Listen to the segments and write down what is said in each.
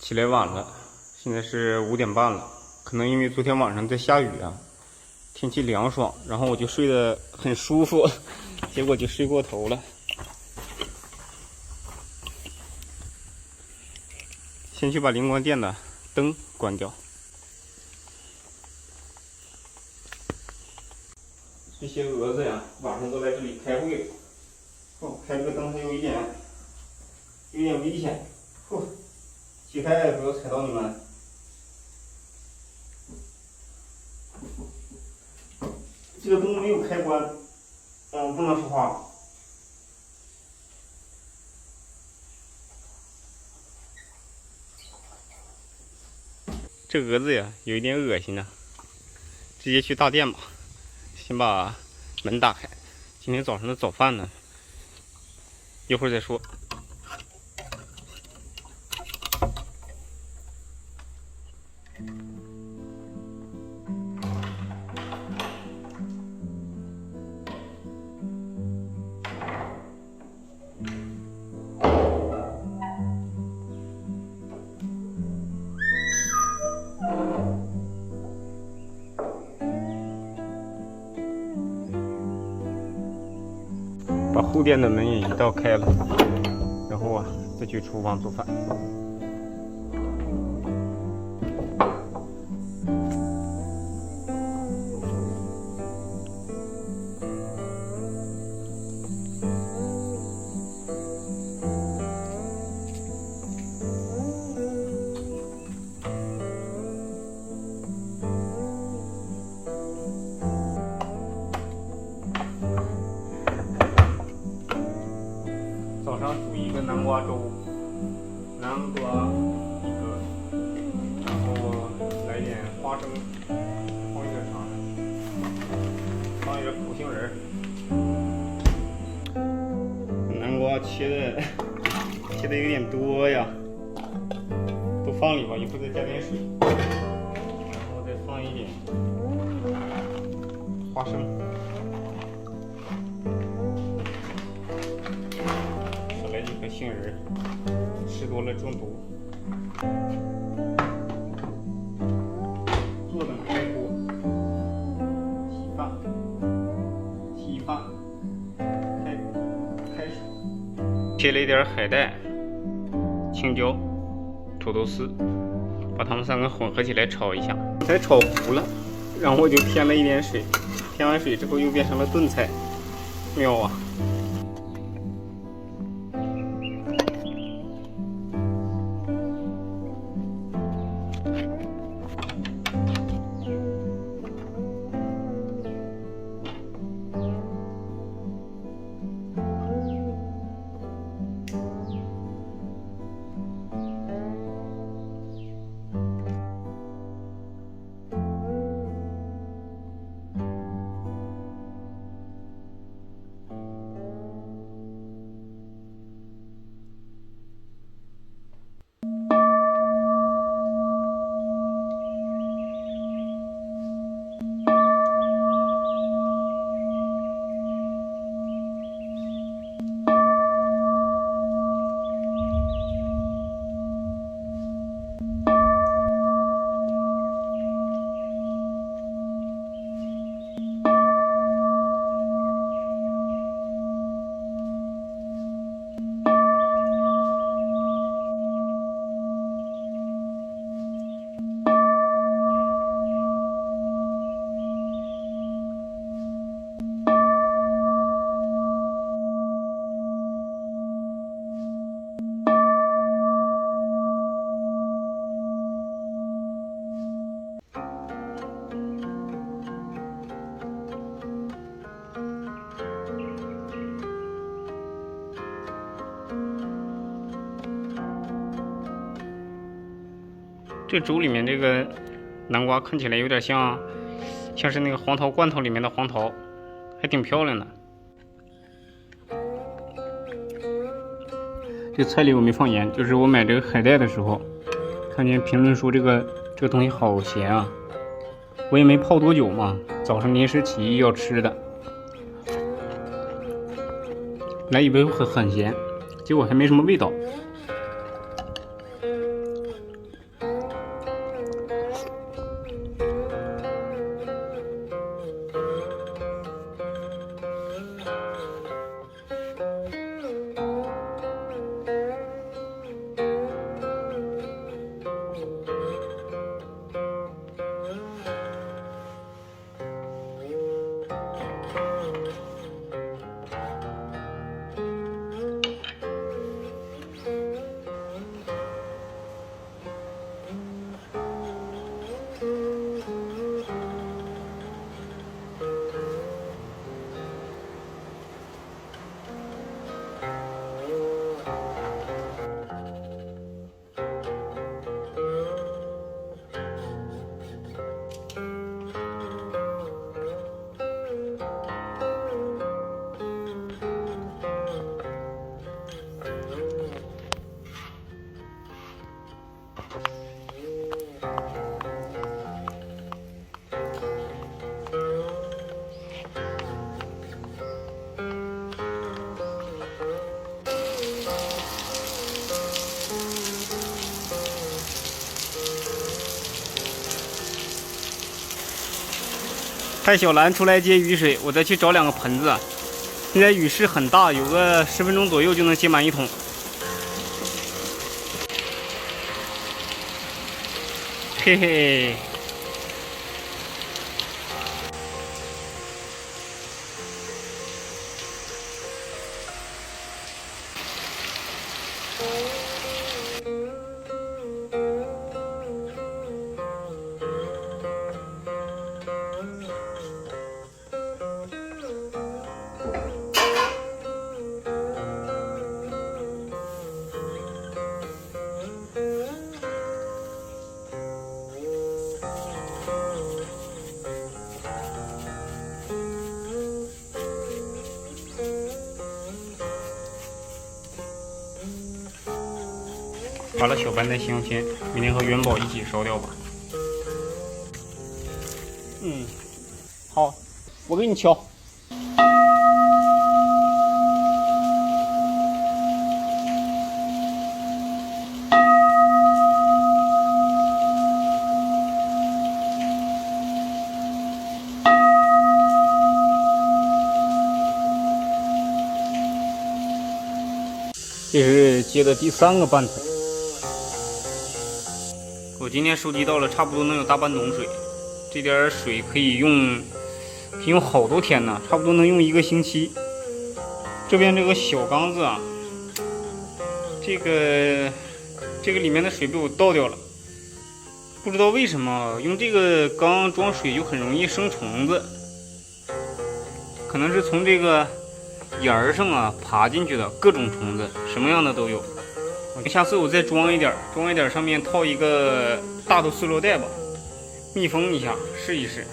起来晚了，现在是5点半了。可能因为昨天晚上在下雨啊，天气凉爽，然后我就睡得很舒服，结果就睡过头了。先去把灵光电的灯关掉。这些蛾子呀，晚上都来这里开会。哦，开这个灯还有一点危险。膝盖不要踩到你们。这个灯没有开关，不能说话。这蛾子呀，有一点恶心呐，直接去大殿吧。先把门打开。今天早上的早饭呢，一会儿再说。把后殿的门也一道开了，然后再去厨房做饭。早上煮一个南瓜粥，南瓜一个，然后来点花生，放一点啥呢？放一点苦杏仁。南瓜切的有点多呀，都放里吧，一会儿再加点水，然后再放一点花生。杏仁吃多了中毒。坐等开锅，洗饭，开水。切了一点海带、青椒、土豆丝，把它们3个混合起来炒一下。才炒糊了，然后我就添了一点水，添完水之后又变成了炖菜，妙啊！这粥里面这个南瓜看起来有点像是那个黄桃罐头里面的黄桃，还挺漂亮的。这菜里我没放盐，就是我买这个海带的时候，看见评论说这个东西好咸啊。我也没泡多久嘛，早上临时起意要吃的，来以为很咸，结果还没什么味道。派小兰出来接雨水，我再去找2个盆子。现在雨势很大，有个10分钟左右就能接满1桶。嘿嘿。发了小班的香签，明天和元宝一起烧掉吧。好，我给你敲。这是接的第3个半桶。我今天收集到了差不多能有大半桶水，这点水可以用好多天呢，差不多能用1个星期。这边这个小缸子啊，这个里面的水被我倒掉了，不知道为什么用这个缸装水就很容易生虫子，可能是从这个沿儿上啊爬进去的各种虫子，什么样的都有。下次我再装一点，上面套一个大的塑料袋吧，密封一下试一试。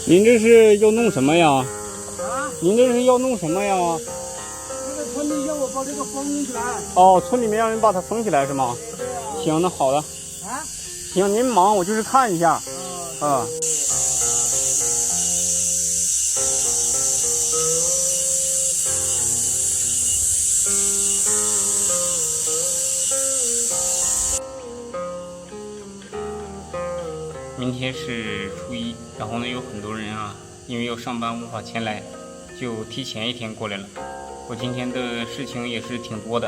您这是要弄什么呀？您这是要弄什么呀？这个村里要我把这个封起来。哦，村里面让人把它封起来是吗？对呀。行，那好的。啊？行，您忙，我就是看一下。明天是初1，然后呢，有很多人啊，因为要上班无法前来，就提前1天过来了。我今天的事情也是挺多的，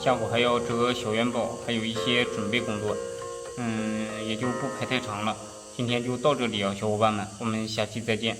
下午还要折小元宝，还有一些准备工作，也就不排太长了。今天就到这里啊，小伙伴们，我们下期再见。